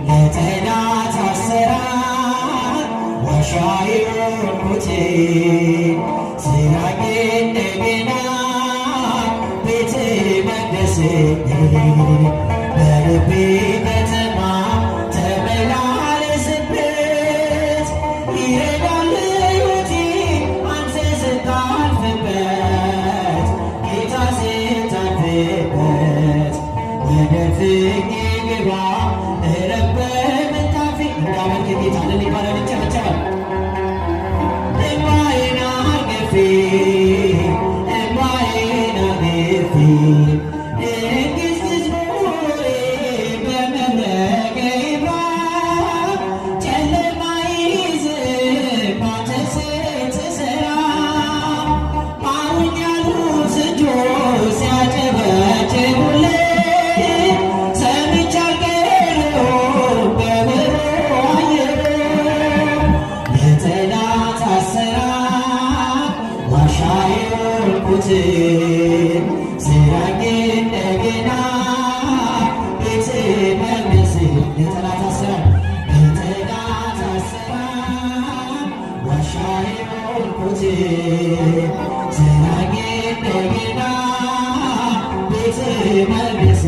ለጠላት አሰራር ዋሻ የሆንኩት ስራዬ እንደገና ቤተ መቅደስ በልቤ ከተማ ተመላለስበት ይሄዳል ሕይወቴ አንተ ስታልፍበት ጌታ ስታልፍበት ወደ ፍቅር ግባ እረፍ በምንጣፌ እንዳመልክ ጌታ ልን ይባላል ይጨበጨባል። እምባዬን አርግፌ እምባዬን አርግፌ እንግዝግዝ ኑሮዬ በመብረቅ ይብራ ጨለማ ይይዝም ባንተ ስትሰራ ማሩኝ ያሉት እጆች ሲያጨበጭቡልኝ ስራዬ እንደገና ቤተ መቅደስ ለጠላት አሰራር ለጠላት አሰራር ዋሻ የሆንኩት ስራዬ እንደገና ቤተ መቅደስ